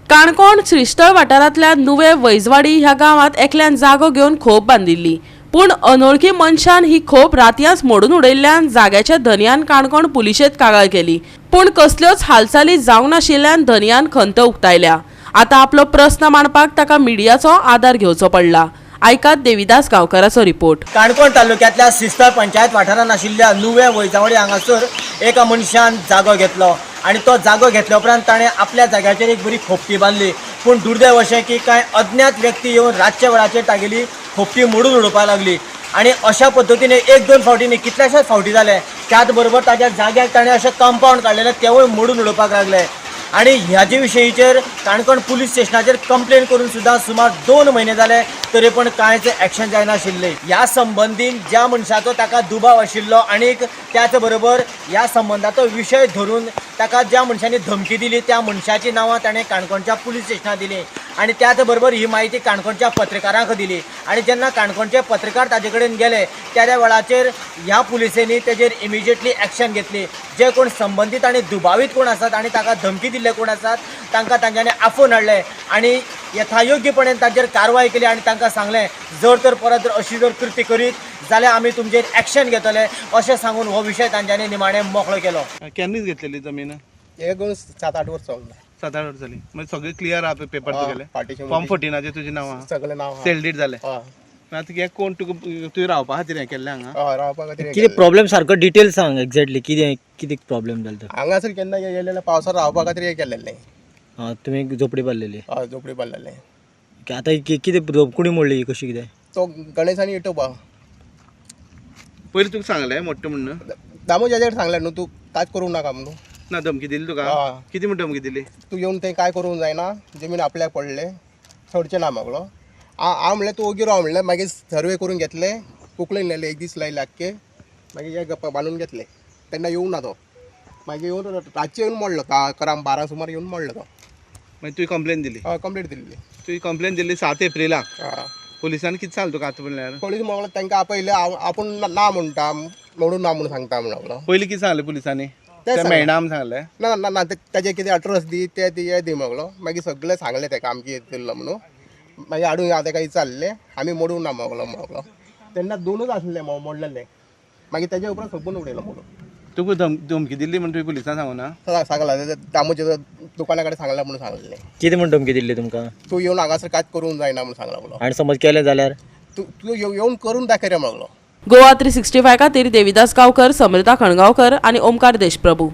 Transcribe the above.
काणकोण श्रीस्थळ वाठारांतल्या नुवे वैजवाडी ह्या गावात एकल्यान जागो घेवन खोप बांदिल्ली, पूण अनोळखी मनशान ही खोप रातयास मोडून उडयल्ल्यान जाग्याच्या धनयान काणकोण पुलिशेंत कागाळ केली, पूण कसल्योच हालचाली जावंक नाशिल्ल्यान धनयान खंत उक्तायल्या। आता आपलो प्रस्न मांडपाक ताका मिडियाचो आदार घेवचो पडला। आयकात देविदास गांवकाराचो रिपोर्ट। काणकोण तालुक्यातल्या श्रीस्थळ पंचायत वाठारांत आशिल्ल्या नुवे वैजावडी हांगासर एका मनशान जागो घेतलो आणि तो जागो घेतल्या उपरांत ताणें आपल्या जाग्याचेर एक बरी खोपटी बांदली, पूण दुर्दैव अशें की कांय अज्ञात व्यक्ती येवन रातच्या वेळाचेर तागेली खोपटी मोडून उडोवपाक लागली आणि अशा पद्दतीने एक दोन फावटी न्ही कितल्याशाच फावटी जाले। त्याच बरोबर ताज्या जाग्याक ताणें अशें कंपाउंड काडलेलें तेवूय मोडून उडोवपाक लागले आणि ह्याचे विशयीचेर काणकोण पुलीस स्टेशनाचेर कंप्लेन करून सुद्दां सुमार 2 महिने जाले तरी पण कांयच एक्शन जायनाशिल्लें। ह्या संबंधीन ज्या मनशाचो ताका दुबाव आशिल्लो आणि त्याच बरोबर ह्या संबंधाचो विशय धरून ताका ज्या मनशांनी धमकी दिली त्या मनशाची नांवां ताणें काणकोणच्या पुलीस स्टेशनार दिली आणि त्याच बरोबर ही माहिती काणकोणच्या पत्रकारांक दिली आणि जेन्ना काणकोणचे पत्रकार ताजे कडेन गेले त्या वेळाचेर ह्या पुलिसेनी तेजेर इमिजिएटली एक्शन घेतली। जे कोण संबंधीत आणि दुबावीत कोण आसात आणि ताका धमकी दिल्ले कोण आसात तांकां तांच्यांनी आफोवन हाडले आणि यथायोग्यपणेन ताजेर कारवाय केली आणि तांकां सांगलें जर तर परत जर अशी जर कृती करीत जाल्यार आमी तुमचेर एक्शन घेतले अशें सांगून हो विशय तांच्यांनी निमाणें मोकळो केलो। केन्ना घेतलेली जमीन? एक 7-8 वर्स जालें। 7-8 वर्स जाली म्हणजे सगळे क्लियर आहा पेपर तुगेले? पार्टीशन फॉर्म 14 तुझे नांव आहा? सगळें नांव सेल डीड जालें? हय आतां हे कोण तुवें रावपा खातीर हें केल्लें हांगा? हय रावपा खातीर कितें प्रॉब्लेम सारको डिटेल सांग एक्झॅक्टली कितें प्रॉब्लेम जालो तो? हांगासर केन्ना गेलेले पावसार रावपा खातीर हें केल्लें। तुमी झोपडी बांदलेली? हय झोपडी बांदलेलें। आतां कितें कोणी मोडली कशी कितें? तो गणेश आनी युट्यूबा पयलीं तुका सांगलें मोट्टे म्हणून? दामोज हेजेर सांगलें न्हू तूं कांयच करूंक नाका म्हणून। ना धमकी दिली तुका? कितें म्हण धमकी दिली? तूं येवन थंय कांय करूंक जायना, जमीन आपल्याक पडले सोडचें ना म्हागलो। हांव म्हणलें तूं ओगी राव म्हणलें, मागीर सर्वे करून घेतले, पोकळीन नेले 1 दीस लायले आख्खे, मागीर हे गप्पा बांदून घेतले। तेन्ना येवंक ना तो, मागीर येवन रातचे येवन मोडलो, 11-12 सुमार येवन मोडलो तो। मागीर तुवें कंप्लेन दिली? हय कंप्लेंट दिल्ली। तुवें कंप्लेन दिल्ली 7 एप्रिलाक? हय पुलिसांनी कितें सांगलें तुका आतां म्हणल्यार? पुलीस म्हाका तांकां आपयलें, आपूण ना म्हणटा म्हणून ना म्हणून सांगता म्हणलो। पयलीं कितें सांगलें पुलिसांनी? ते मेळना म्हण सांगलें? ना ना ना ताजें कितें एड्रेस दी ते दी हे दी म्हणलो। मागीर सगळें सांगलें ताका आमची हें दिल्लो म्हणून, मागीर हाडून हांव ताका विचारलें, आमी मोडूंक ना म्हणलो। तेन्ना 2च आसले मोडलेले, मागीर तेजे उपरांत सोपून उडयलो म्हणून। तुका धमकी दिल्ली म्हणून तुवें पुलिसांक सांगूं ना? सांगला दामोच्या दुकाना कडेन सांगलें म्हणून सांगलें। कितें म्हण धमकी दिल्ली तुमकां? तूं येवन हांगासर कांयच करूंक जायना म्हणून सांगला म्हणलो। आनी समज केलें जाल्यार? तूं येवन करून दाखय रे म्हणलो। गोवा 365 खातीर देविदास गांवकर, समृता खणगांवकर आणि ओमकार देशप्रभू।